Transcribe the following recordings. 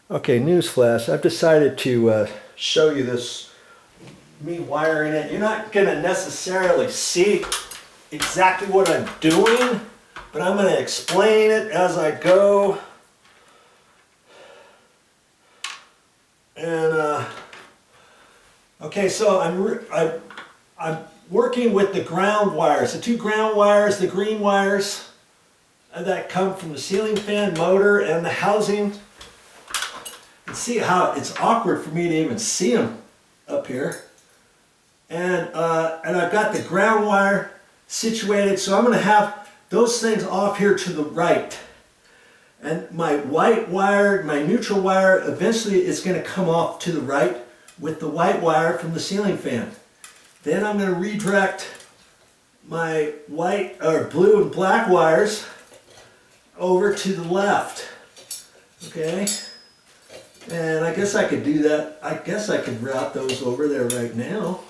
Okay, newsflash. I've decided to show you this, me wiring it. You're not going to necessarily see exactly what I'm doing, but I'm going to explain it as I go. And okay, so I'm working with the ground wires, the two ground wires, the green wires that come from the ceiling fan motor and the housing. And see how it's awkward for me to even see them up here. And I've got the ground wire situated, so I'm going to have those things off here to the right. And my white wire, my neutral wire, eventually is going to come off to the right with the white wire from the ceiling fan. Then I'm going to redirect my white or blue and black wires over to the left. Okay? And I guess I could do that. I guess I could route those over there right now.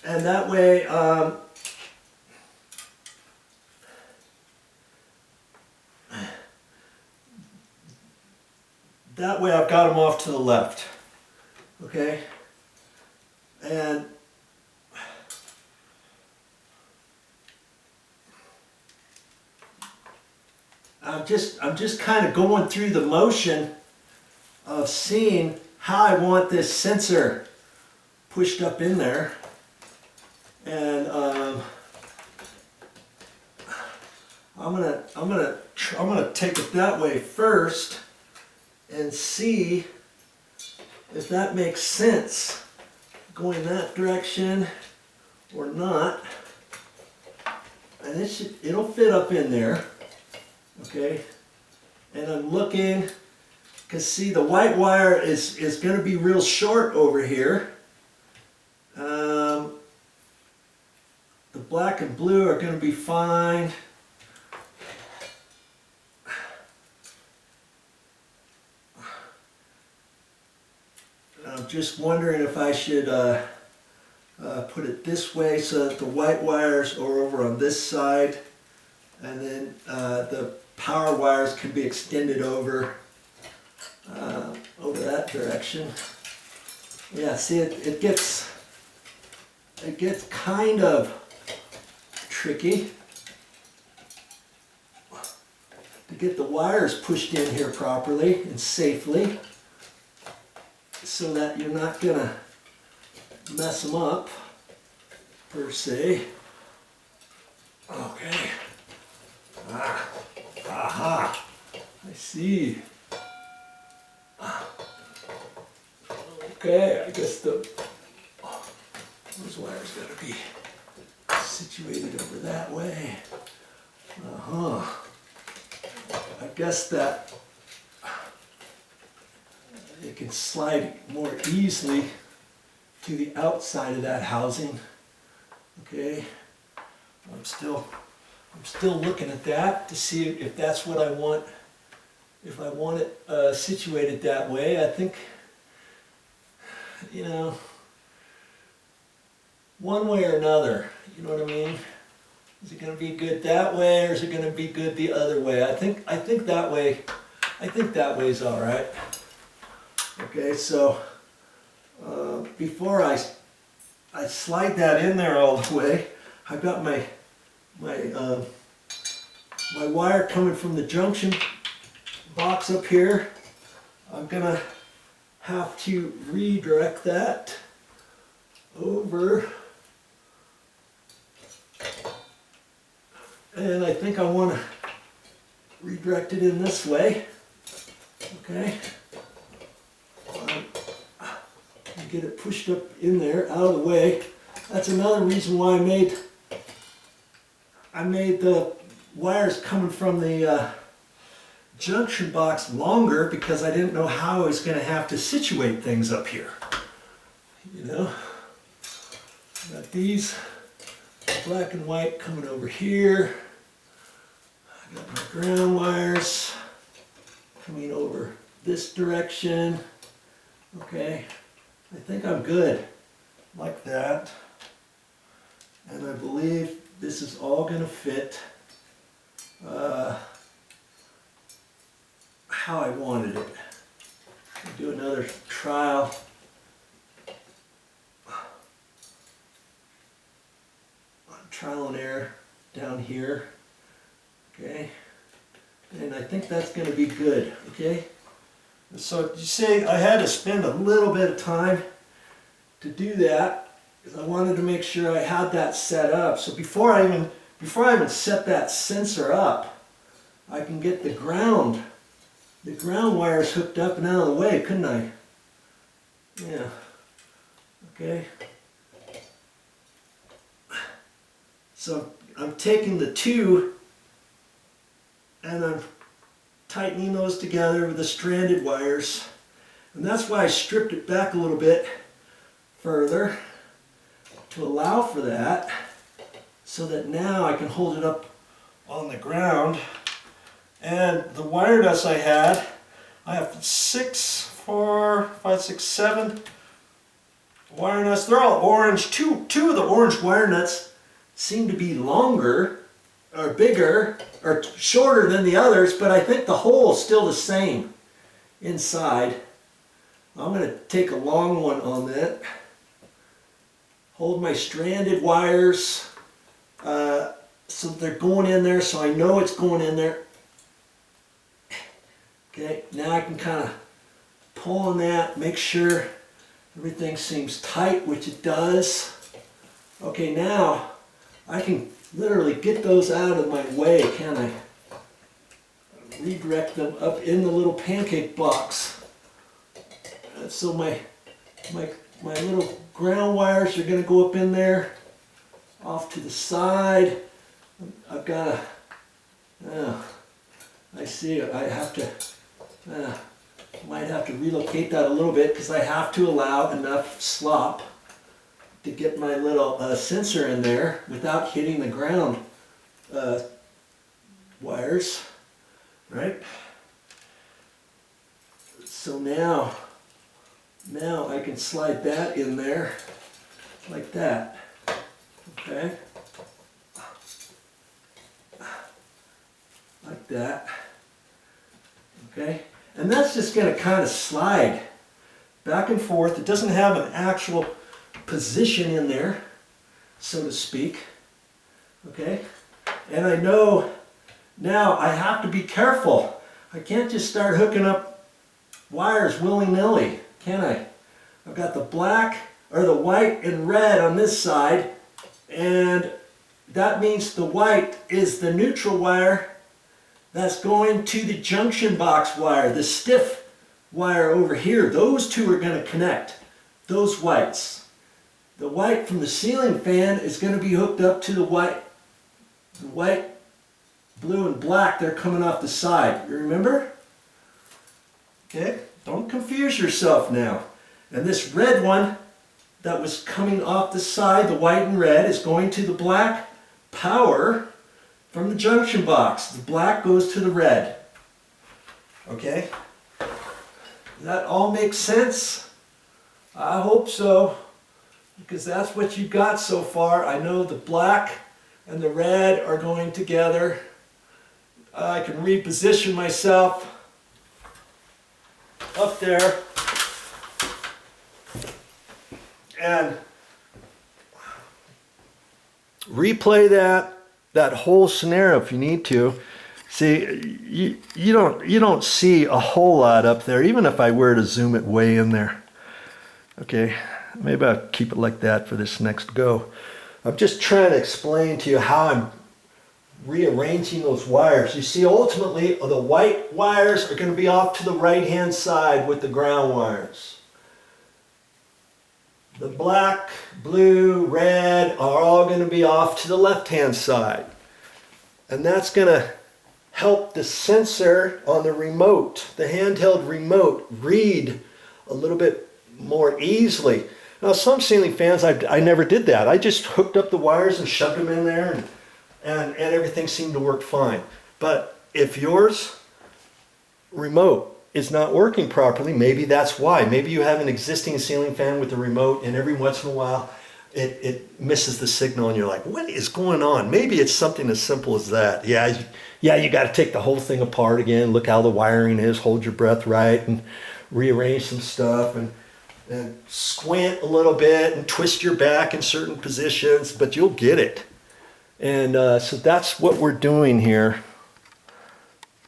And that way, I've got them off to the left. Okay? And I'm just kind of going through the motion of seeing how I want this sensor pushed up in there. And I'm gonna take it that way first and see if that makes sense, going that direction or not. And it'll fit up in there, okay? And I'm looking, because see, the white wire is going to be real short over here. The black and blue are going to be fine. I'm just wondering if I should put it this way so that the white wires are over on this side, and then the power wires can be extended over that direction. Yeah, see, it gets kind of tricky to get the wires pushed in here properly and safely, so that you're not gonna mess them up per se. Okay. Aha. I see. Okay, I guess those wires gotta be situated over that way. I guess that it can slide more easily to the outside of that housing. Okay, I'm still looking at that to see if that's what I want. If I want it situated that way, I think, you know, one way or another, you know what I mean? Is it going to be good that way, or is it going to be good the other way? I think that way. I think that way's all right. Okay, so before I slide that in there all the way, I've got my wire coming from the junction box up here. I'm gonna have to redirect that over, and I think I want to redirect it in this way. Okay. Get it pushed up in there, out of the way. That's another reason why I made the wires coming from the junction box longer, because I didn't know how I was going to have to situate things up here. You know, got these black and white coming over here. I got my ground wires coming over this direction. Okay. I think I'm good like that, and I believe this is all going to fit how I wanted it. Do another trial. Trial and error down here. Okay. And I think that's going to be good. Okay. So you see, I had to spend a little bit of time to do that because I wanted to make sure I had that set up. So before I even set that sensor up, I can get the ground wires hooked up and out of the way, couldn't I? Yeah. Okay. So I'm taking the two and I'm tightening those together with the stranded wires. And that's why I stripped it back a little bit further to allow for that, so that now I can hold it up on the ground. And the wire nuts I have 6, 4, 5, 6, 7 wire nuts. They're all orange. Two of the orange wire nuts seem to be longer or bigger or shorter than the others, but I think the hole is still the same inside. I'm going to take a long one on that. Hold my stranded wires so they're going in there, so I know it's going in there. Okay, now I can kind of pull on that, make sure everything seems tight, which it does. Okay, now I can literally get those out of my way, can I? Redirect them up in the little pancake box. So my little ground wires are going to go up in there, off to the side. I've got to, I see, I have to, might have to relocate that a little bit because I have to allow enough slop to get my little sensor in there without hitting the ground wires, right? So now I can slide that in there like that, okay? Like that, okay? And that's just going to kind of slide back and forth. It doesn't have an actual position in there, so to speak, okay? And I know now I have to be careful. I can't just start hooking up wires willy-nilly, can I? I've got the black, or the white and red on this side, and that means the white is the neutral wire that's going to the junction box wire, the stiff wire over here. Those two are going to connect, those whites. The white from the ceiling fan is going to be hooked up to the white, blue, and black. They're coming off the side. You remember? Okay, don't confuse yourself now. And this red one that was coming off the side, the white and red, is going to the black power from the junction box. The black goes to the red. Okay? Does that all make sense? I hope so, because that's what you got so far. I know the black and the red are going together. I can reposition myself up there and replay that whole scenario if you need to. See, you don't see a whole lot up there, even if I were to zoom it way in there. Okay, maybe I'll keep it like that for this next go. I'm just trying to explain to you how I'm rearranging those wires. You see, ultimately the white wires are going to be off to the right hand side with the ground wires. The black, blue, red are all going to be off to the left hand side. And that's going to help the sensor on the remote, the handheld remote, read a little bit more easily. Now some ceiling fans, I never did that. I just hooked up the wires and shoved them in there and everything seemed to work fine. But if yours remote is not working properly, maybe that's why. Maybe you have an existing ceiling fan with the remote and every once in a while it misses the signal and you're like, what is going on? Maybe it's something as simple as that. Yeah, you got to take the whole thing apart again, look how the wiring is, hold your breath right, and rearrange some stuff and squint a little bit and twist your back in certain positions, but you'll get it. And so that's what we're doing here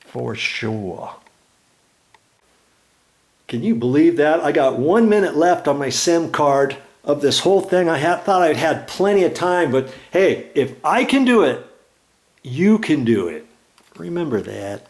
for sure. Can you believe that? I got 1 minute left on my SIM card of this whole thing. I thought I'd had plenty of time, but hey, if I can do it, you can do it. Remember that.